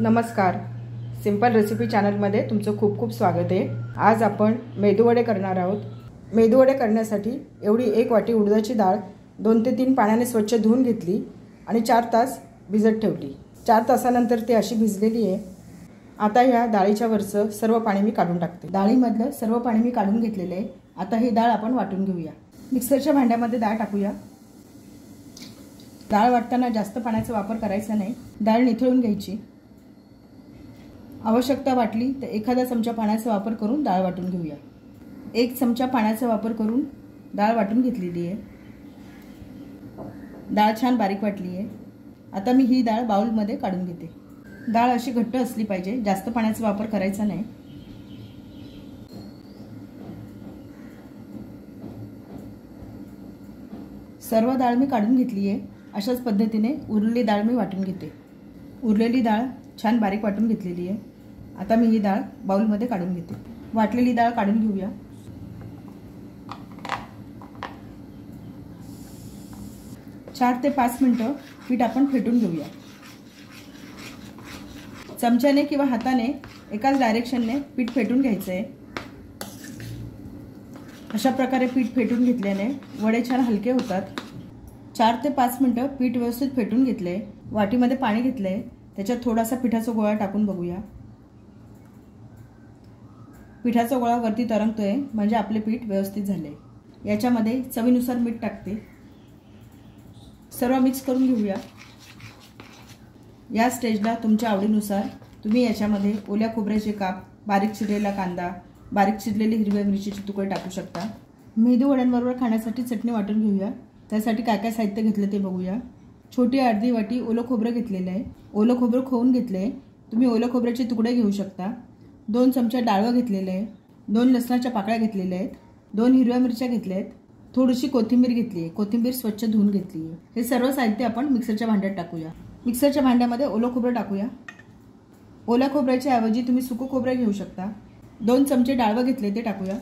नमस्कार, simple recipe चॅनलमध्ये तुमचं खूप खूप स्वागत आहे। आज आपण मेदूवडे करणार आहोत। मेदूवडे करण्यासाठी एवढी 1 वाटी उडदाची डाळ 2 ते 3 पाण्याने स्वच्छ धुवून घेतली आणि 4 तास भिजत ठेवली। 4 तासानंतर ती अशी भिजलेली आहे। आता या डाळीच्या वरचं सर्व पाणी मी काढून टाकते। डाळीमधलं सर्व पाणी मी काढून घेतलेले आहे। आता ही डाळ आपण वाटून घेऊया। मिक्सरच्या भांड्यामध्ये डाळ टाकूया। डाळ वाटताना जास्त पाण्याचा वापर करायचा नाही। डाळ निथळून घ्यायची। आवश्यकता वाटली तर एखादा चमचा पाण्याचा वापर करून डाळ वाटून घेऊया। 1 चमचा पाण्याचा वापर करून डाळ वाटून घेतलेली आहे। डाळ छान बारीक वाटली आहे। आता मी ही डाळ बाउलमध्ये काढून घेते। डाळ अशी घट्ट असली पाहिजे, जास्त पाण्याचा वापर करायचा नाही। सर्व डाळ मी काढून घेतली आहे। अशाच पद्धतीने उरलेली डाळ मी वाटून घेते। उरलेली डाळ छान बारीक वाटून घेतलेली आहे। आता मी ही डाळ बाउलमध्ये काढून घेते। वाटलेली डाळ काढून घेऊया। चार ते 5 मिनिटं पीठ आपण फेटून घेऊया। चमच्याने किंवा हाताने एकाच डायरेक्शनने पीठ फेटून घ्यायचं आहे। अशा प्रकारे पीठ फेटून घेतल्याने वडे छान हलके होतात। 4 ते 5 मिनिटं पीठ व्यवस्थित फेटून घेतले। वाटीमध्ये पाणी घेतले, त्याच्यात थोडासा पिठाचा गोळा टाकून बघूया। पिठाचा गोळा वरती तरंगतोय म्हणजे आपले पीठ व्यवस्थित झाले। याच्यामध्ये चवीनुसार मीठ टाकते। सर्व मिक्स करून घेऊया। या स्टेजला तुमच्या आवडीनुसार तुम्ही याच्यामध्ये ओल्या खोबऱ्याचे काप, बारीक चिरलेला कांदा, बारीक चिरलेली हिरव्या मिरचीचे तुकडे टाकू शकता। मेदू वड्यांबरोबर खाण्यासाठी चटणी वाटून घेऊया। त्यासाठी काय काय साहित्य घेतलं ते बघूया। छोटी अर्धी वाटी ओलं खोबरं घेतलेलं आहे। ओलं खोबरं खवून घेतले। तुम्ही ओलं खोबऱ्याचे तुकडे घेऊ शकता। 2 चमचे डाळवं घेतलेले आहे। 2 लसणाच्या पाकळ्या घेतलेल्या आहेत। 2 हिरव्या मिरच्या घेतल्या आहेत। थोडीशी कोथिंबीर घेतली आहे। कोथिंबीर स्वच्छ धुवून घेतली आहे। हे सर्व साहित्य आपण मिक्सरच्या भांड्यात टाकूया। मिक्सरच्या भांड्यामध्ये ओलं खोबरं टाकूया। ओल्या खोबऱ्याच्या ऐवजी तुम्ही सुकं खोबरं घेऊ शकता। 2 चमचे डाळवं घेतले ते टाकूया।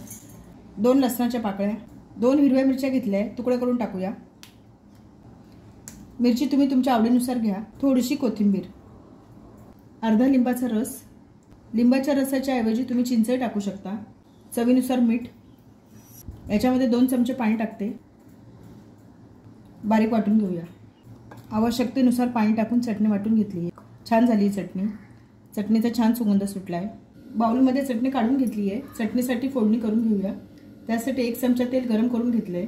2 लसणाच्या पाकळ्या, 2 हिरव्या मिरच्या घेतल्या आहेत, तुकडे करून टाकूया। मिरची तुम्ही तुमच्या आवडीनुसार घ्या। थोडीशी कोथिंबीर, अर्धा लिंबाचा रस। लिंबाच्या रसाच्या ऐवजी तुम्ही चिंच टाकू शकता। चवीनुसार मीठ। याच्यामध्ये 2 चमचे पाणी टाकते। बारीक वाटून घेऊया। आवश्यकतेनुसार पाणी टाकून चटणी वाटून घेतली आहे। छान झाली चटणी। चटणीचा छान सुगंध सुटलाय। बाउलमध्ये चटणी काढून घेतली आहे। चटणीसाठी फोडणी करून घेऊया। त्यासाठी 1 चमचा तेल गरम करून घेतले।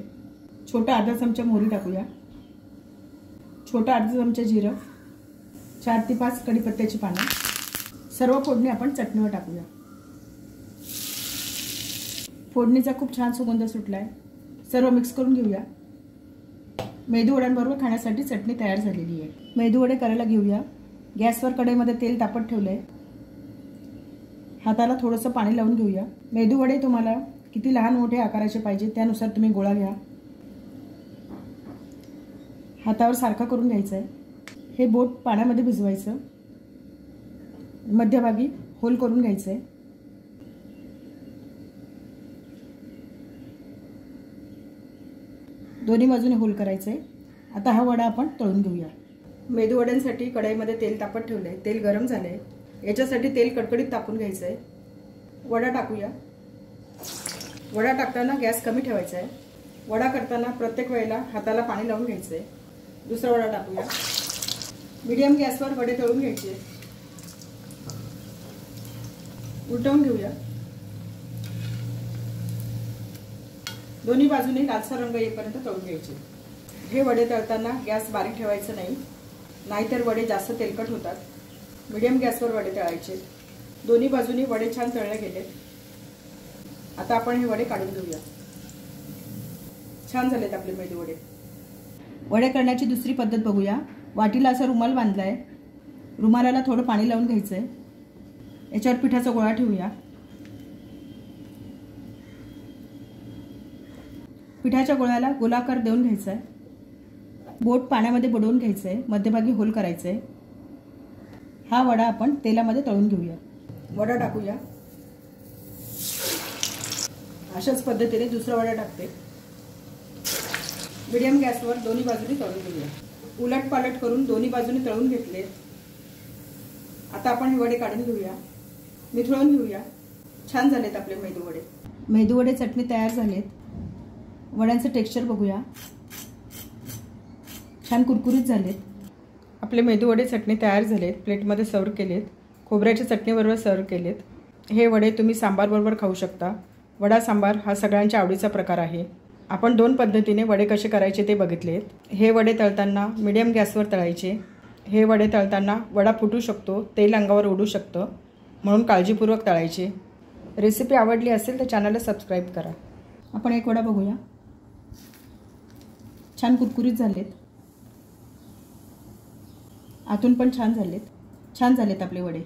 छोटा अर्धा चमचा मोहरी टाकूया। छोटा अर्धा चमचा जिरं, 4 ते 5 कढीपत्त्याची पानं। सर्व फोडणी आपण चटणीवर टाकूया। फोडणीचा खूप छान सुगंध सुटलाय। सर्व मिक्स करून घेऊया। मेदू वड्यांबरोबर खाण्यासाठी चटणी तयार झालेली आहे। मेदू वडे करायला घेऊया। गॅसवर कढईमध्ये तेल तापत ठेवलंय। हाताला थोडंसं पाणी लावून घेऊया। मेदू वडे तुम्हाला किती लहान मोठे आकाराचे पाहिजे त्यानुसार तुम्ही गोळा घ्या। हातावर सारखा करून घ्यायचा आहे। हे बोट पाण्यामध्ये भिजवायचं। मध्यभागी होल करून घ्यायचं आहे। दोन्ही बाजूने होल करायचं आहे। आता हा वडा आपण तळून घेऊया। मेदू वड्यांसाठी कढईमध्ये तेल तापत ठेवलंय। तेल गरम झालंय। याच्यासाठी तेल कडकडीत तापून घ्यायचं आहे। वडा टाकूया। वडा टाकताना गॅस कमी ठेवायचा आहे। वडा करताना प्रत्येक वेळेला हाताला पाणी लावून घ्यायचं आहे। दुसरा वडा टाकूया। मीडियम गॅसवर वडे तळून घ्यायचे। उलटवून घेऊया। दोन्ही बाजूने लालसर रंग येईपर्यंत तळून घ्यायचे। हे वडे तळताना गॅस बारीक ठेवायचं नाही, नाहीतर वडे जास्त तेलकट होतात। मीडियम गॅसवर वडे तळायचे। दोन्ही बाजूनी वडे छान तळले गेले। आता आपण हे वडे काढून घेऊया। छान झालेत आपले मेदू वडे। वडे करण्याची दुसरी पद्धत बघूया। वाटीला असा रुमाल बांधलाय। रुमालाला थोडं पाणी लावून घ्यायचंय। याच्यावर पिठाचा गोळा ठेवूया। पिठाच्या गोळ्याला गोलाकार देऊन घ्यायचा आहे। बोट पाण्यामध्ये बुडवून घ्यायचंय। मध्यभागी होल करायचंय। हा वडा आपण तेलामध्ये तळून घेऊया। वडा टाकूया। अशाच पद्धतीने दुसरा वडा टाकते। मीडियम गॅसवर दोन्ही बाजूने तळून घेऊया। उलट पालट करून दोन्ही बाजूने तळून घेतले। आता आपण हे वडे काढून घेऊया, निथळून घेऊया. छान झालेत आपले मेदू वडे. मेदू वडे चटणी तयार झालेत. वड्यांचं टेक्स्चर बघूया. छान कुरकुरीत झालेत. आपले मेदू वडे चटणी तयार झालेत. प्लेटमध्ये सर्व केलेत. खोबऱ्याच्या चटणीबरोबर सर्व केलेत. हे वडे तुम्ही सांबारबरोबर खाऊ शकता. वडा सांबार हा सगळ्यांच्या आवडीचा प्रकार आहे. आपण 2 पद्धतीने वडे कसे करायचे ते बघितलेत. हे वडे तळताना मीडियम गॅसवर तळायचे. हे वडे तळताना वडा फुटू शकतो, तेल अंगावर उडू शकतं, म्हणून काळजीपूर्वक तळायचे. रेसिपी आवडली असेल तर चॅनलला सबस्क्राईब करा. आपण एक वडा बघूया. छान कुरकुरीत झालेत. आतून पण छान झालेत. छान झालेत आपले वडे.